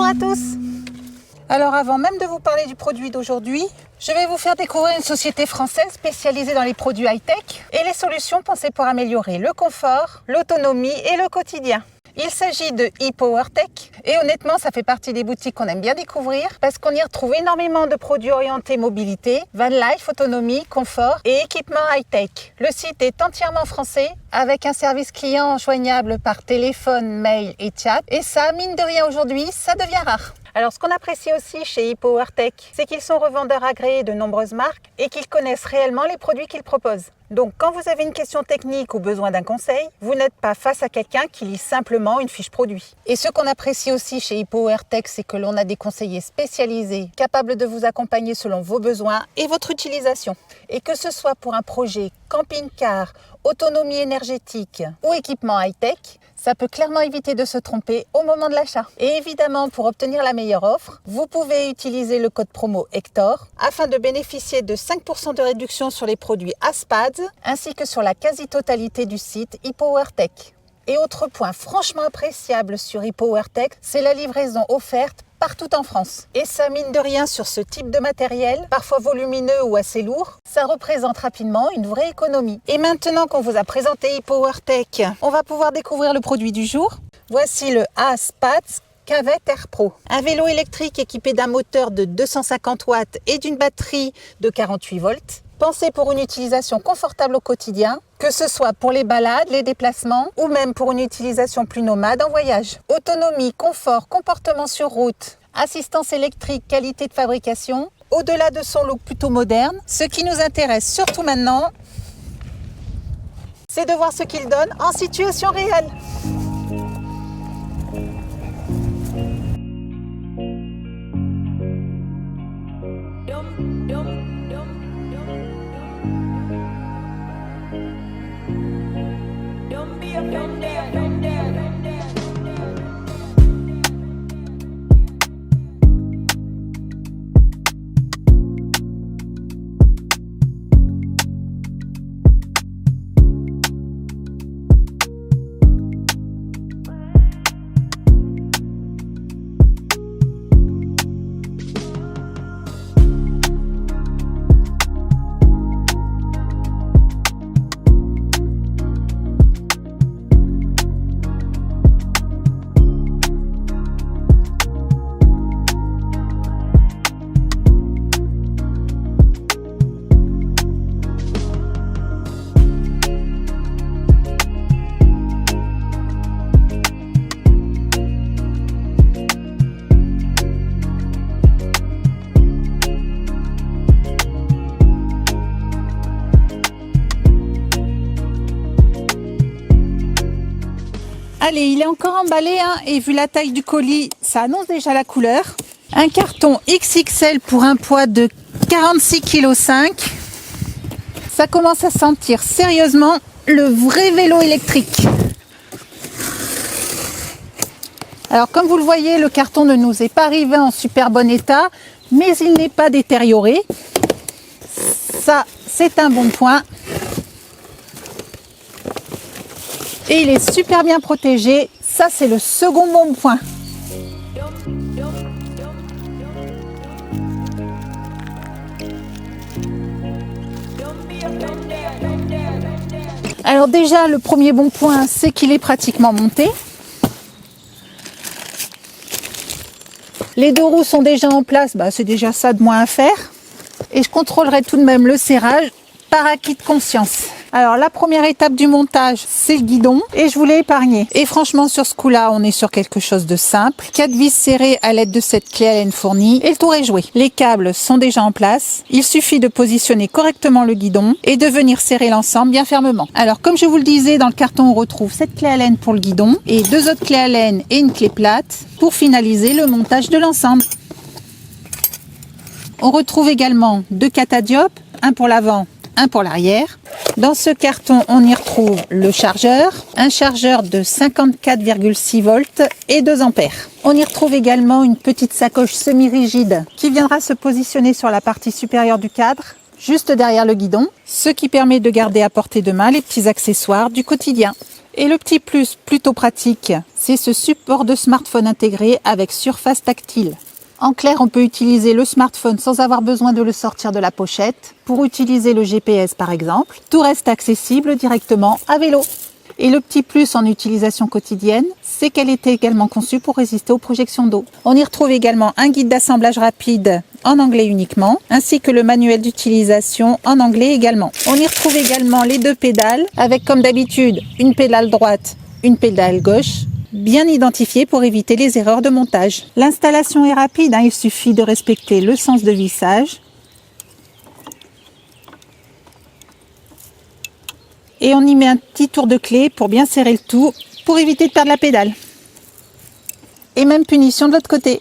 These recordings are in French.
à tous. Alors avant même de vous parler du produit d'aujourd'hui, je vais vous faire découvrir une société française spécialisée dans les produits high-tech et les solutions pensées pour améliorer le confort, l'autonomie et le quotidien. Il s'agit de ePowerTech et honnêtement ça fait partie des boutiques qu'on aime bien découvrir parce qu'on y retrouve énormément de produits orientés mobilité, van life, autonomie, confort et équipement high-tech. Le site est entièrement français avec un service client joignable par téléphone, mail et chat et ça, mine de rien aujourd'hui, ça devient rare. Alors ce qu'on apprécie aussi chez ePowerTech, c'est qu'ils sont revendeurs agréés de nombreuses marques et qu'ils connaissent réellement les produits qu'ils proposent. Donc quand vous avez une question technique ou besoin d'un conseil, vous n'êtes pas face à quelqu'un qui lit simplement une fiche produit. Et ce qu'on apprécie aussi chez ePowerTech, c'est que l'on a des conseillers spécialisés capables de vous accompagner selon vos besoins et votre utilisation. Et que ce soit pour un projet camping-car, autonomie énergétique ou équipement high-tech, ça peut clairement éviter de se tromper au moment de l'achat. Et évidemment, pour obtenir la meilleure offre, vous pouvez utiliser le code promo Hector afin de bénéficier de 5% de réduction sur les produits Aspads ainsi que sur la quasi-totalité du site ePowerTech. Et autre point franchement appréciable sur ePowerTech, c'est la livraison offerte partout en France. Et ça, mine de rien, sur ce type de matériel, parfois volumineux ou assez lourd, ça représente rapidement une vraie économie. Et maintenant qu'on vous a présenté ePowerTech, on va pouvoir découvrir le produit du jour. Voici le Aspads Cavette Air Pro. Un vélo électrique équipé d'un moteur de 250 watts et d'une batterie de 48 volts. Pensé pour une utilisation confortable au quotidien, que ce soit pour les balades, les déplacements ou même pour une utilisation plus nomade en voyage. Autonomie, confort, comportement sur route, assistance électrique, qualité de fabrication. Au-delà de son look plutôt moderne, ce qui nous intéresse surtout maintenant, c'est de voir ce qu'il donne en situation réelle. Allez, il est encore emballé et vu la taille du colis, ça annonce déjà la couleur. Un carton XXL pour un poids de 46,5 kg. Ça commence à sentir sérieusement le vrai vélo électrique. Alors comme vous le voyez, le carton ne nous est pas arrivé en super bon état, mais il n'est pas détérioré. Ça, c'est un bon point. Et il est super bien protégé, ça c'est le second bon point. Alors déjà le premier bon point, c'est qu'il est pratiquement monté. Les deux roues sont déjà en place, c'est déjà ça de moins à faire. Et je contrôlerai tout de même le serrage par acquis de conscience. Alors la première étape du montage, c'est le guidon et je voulais épargner. Et franchement sur ce coup-là, on est sur quelque chose de simple. 4 vis serrées à l'aide de cette clé Allen fournie et le tour est joué. Les câbles sont déjà en place. Il suffit de positionner correctement le guidon et de venir serrer l'ensemble bien fermement. Alors comme je vous le disais, dans le carton on retrouve cette clé Allen pour le guidon et 2 autres clés Allen et une clé plate pour finaliser le montage de l'ensemble. On retrouve également 2 catadiopes, un pour l'avant, un pour l'arrière. Dans ce carton, on y retrouve le chargeur, un chargeur de 54,6 volts et 2 ampères. On y retrouve également une petite sacoche semi-rigide qui viendra se positionner sur la partie supérieure du cadre, juste derrière le guidon, ce qui permet de garder à portée de main les petits accessoires du quotidien. Et le petit plus plutôt pratique, c'est ce support de smartphone intégré avec surface tactile. En clair, on peut utiliser le smartphone sans avoir besoin de le sortir de la pochette pour utiliser le GPS par exemple. Tout reste accessible directement à vélo. Et le petit plus en utilisation quotidienne, c'est qu'elle était également conçue pour résister aux projections d'eau. On y retrouve également un guide d'assemblage rapide en anglais uniquement, ainsi que le manuel d'utilisation en anglais également. On y retrouve également les deux pédales, avec comme d'habitude une pédale droite, une pédale gauche, bien identifiées pour éviter les erreurs de montage. L'installation est rapide, il suffit de respecter le sens de vissage. Et on y met un petit tour de clé pour bien serrer le tout, pour éviter de perdre la pédale. Et même punition de l'autre côté.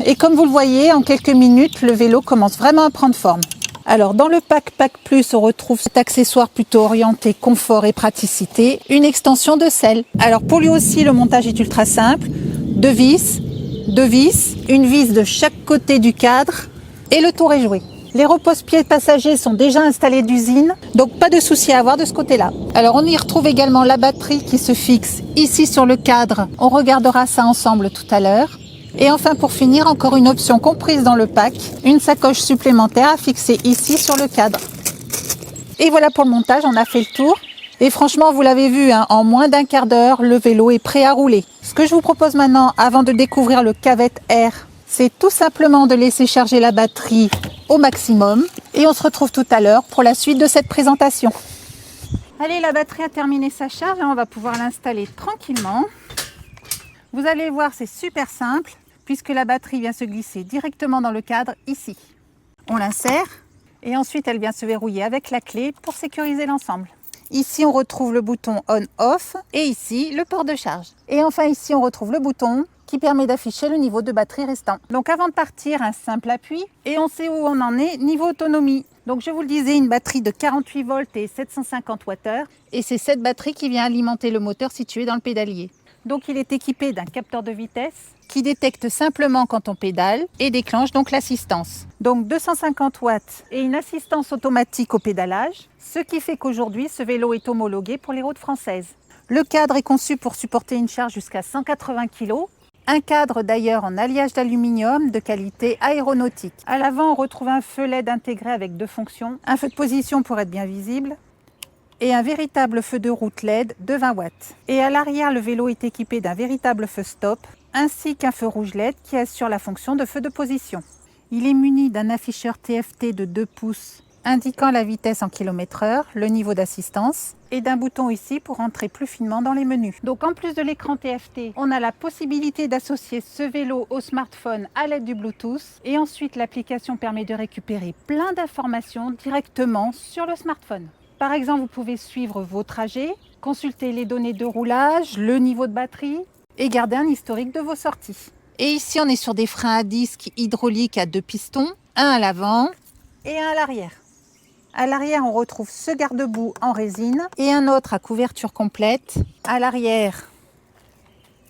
Et comme vous le voyez, en quelques minutes, le vélo commence vraiment à prendre forme. Alors dans le pack Plus, on retrouve cet accessoire plutôt orienté confort et praticité, une extension de selle. Alors pour lui aussi, le montage est ultra simple. Deux vis, une vis de chaque côté du cadre et le tour est joué. Les repose-pieds passagers sont déjà installés d'usine, donc pas de souci à avoir de ce côté-là. Alors on y retrouve également la batterie qui se fixe ici sur le cadre. On regardera ça ensemble tout à l'heure. Et enfin pour finir, encore une option comprise dans le pack, une sacoche supplémentaire à fixer ici sur le cadre. Et voilà pour le montage, on a fait le tour. Et franchement, vous l'avez vu, en moins d'un quart d'heure, le vélo est prêt à rouler. Ce que je vous propose maintenant, avant de découvrir le Cavette Air, c'est tout simplement de laisser charger la batterie au maximum. Et on se retrouve tout à l'heure pour la suite de cette présentation. Allez, la batterie a terminé sa charge, on va pouvoir l'installer tranquillement. Vous allez voir, c'est super simple, puisque la batterie vient se glisser directement dans le cadre ici. On l'insère et ensuite elle vient se verrouiller avec la clé pour sécuriser l'ensemble. Ici, on retrouve le bouton on-off et ici, le port de charge. Et enfin, ici, on retrouve le bouton qui permet d'afficher le niveau de batterie restant. Donc avant de partir, un simple appui et on sait où on en est niveau autonomie. Donc je vous le disais, une batterie de 48 volts et 750 Wh et c'est cette batterie qui vient alimenter le moteur situé dans le pédalier. Donc il est équipé d'un capteur de vitesse qui détecte simplement quand on pédale et déclenche donc l'assistance. Donc 250 watts et une assistance automatique au pédalage, ce qui fait qu'aujourd'hui ce vélo est homologué pour les routes françaises. Le cadre est conçu pour supporter une charge jusqu'à 180 kg. Un cadre d'ailleurs en alliage d'aluminium de qualité aéronautique. À l'avant, on retrouve un feu LED intégré avec deux fonctions. Un feu de position pour être bien visible et un véritable feu de route LED de 20 watts. Et à l'arrière, le vélo est équipé d'un véritable feu stop ainsi qu'un feu rouge LED qui assure la fonction de feu de position. Il est muni d'un afficheur TFT de 2 pouces indiquant la vitesse en km/h, le niveau d'assistance et d'un bouton ici pour entrer plus finement dans les menus. Donc en plus de l'écran TFT, on a la possibilité d'associer ce vélo au smartphone à l'aide du Bluetooth et ensuite l'application permet de récupérer plein d'informations directement sur le smartphone. Par exemple, vous pouvez suivre vos trajets, consulter les données de roulage, le niveau de batterie et garder un historique de vos sorties. Et ici, on est sur des freins à disque hydrauliques à 2 pistons, un à l'avant et un à l'arrière. À l'arrière, on retrouve ce garde-boue en résine et un autre à couverture complète à l'arrière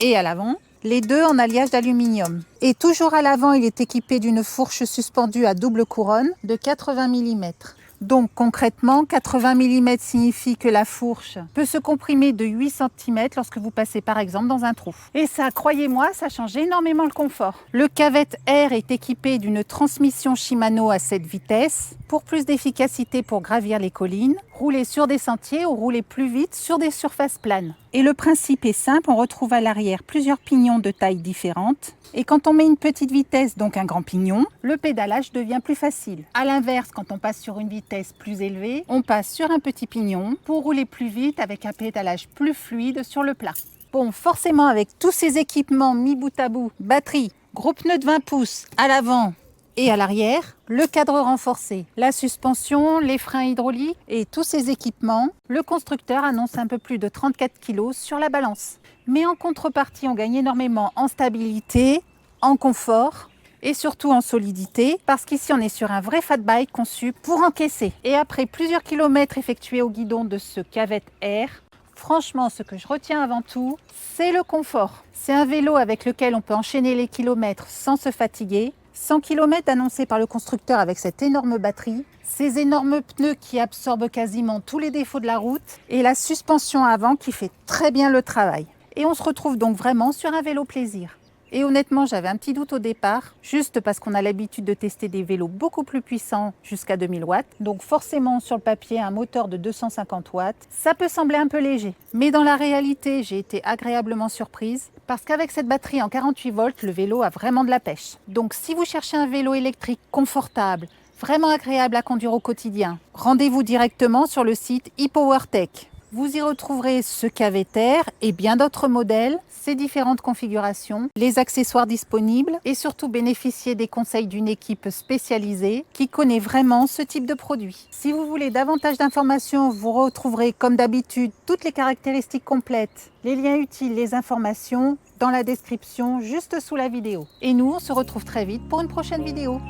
et à l'avant, les deux en alliage d'aluminium. Et toujours à l'avant, il est équipé d'une fourche suspendue à double couronne de 80 mm. Donc concrètement, 80 mm signifie que la fourche peut se comprimer de 8 cm lorsque vous passez par exemple dans un trou. Et ça, croyez-moi, ça change énormément le confort. Le Cavette Air est équipé d'une transmission Shimano à 7 vitesses pour plus d'efficacité pour gravir les collines, rouler sur des sentiers ou rouler plus vite sur des surfaces planes. Et le principe est simple, on retrouve à l'arrière plusieurs pignons de tailles différentes. Et quand on met une petite vitesse, donc un grand pignon, le pédalage devient plus facile. A l'inverse, quand on passe sur une vitesse plus élevée, on passe sur un petit pignon pour rouler plus vite avec un pédalage plus fluide sur le plat. Bon, forcément avec tous ces équipements mis bout à bout, batterie, gros pneu de 20 pouces à l'avant et à l'arrière, le cadre renforcé, la suspension, les freins hydrauliques et tous ces équipements, le constructeur annonce un peu plus de 34 kg sur la balance. Mais en contrepartie, on gagne énormément en stabilité, en confort et surtout en solidité parce qu'ici on est sur un vrai fat bike conçu pour encaisser. Et après plusieurs kilomètres effectués au guidon de ce Cavette Air, franchement ce que je retiens avant tout, c'est le confort. C'est un vélo avec lequel on peut enchaîner les kilomètres sans se fatiguer, 100 km annoncés par le constructeur avec cette énorme batterie, ces énormes pneus qui absorbent quasiment tous les défauts de la route et la suspension avant qui fait très bien le travail. Et on se retrouve donc vraiment sur un vélo plaisir. Et honnêtement, j'avais un petit doute au départ, juste parce qu'on a l'habitude de tester des vélos beaucoup plus puissants jusqu'à 2000 watts. Donc forcément, sur le papier, un moteur de 250 watts, ça peut sembler un peu léger. Mais dans la réalité, j'ai été agréablement surprise parce qu'avec cette batterie en 48 volts, le vélo a vraiment de la pêche. Donc si vous cherchez un vélo électrique confortable, vraiment agréable à conduire au quotidien, rendez-vous directement sur le site ePowerTech. Vous y retrouverez ce cavétaire et bien d'autres modèles, ses différentes configurations, les accessoires disponibles et surtout bénéficier des conseils d'une équipe spécialisée qui connaît vraiment ce type de produit. Si vous voulez davantage d'informations, vous retrouverez comme d'habitude toutes les caractéristiques complètes, les liens utiles, les informations dans la description juste sous la vidéo. Et nous, on se retrouve très vite pour une prochaine vidéo.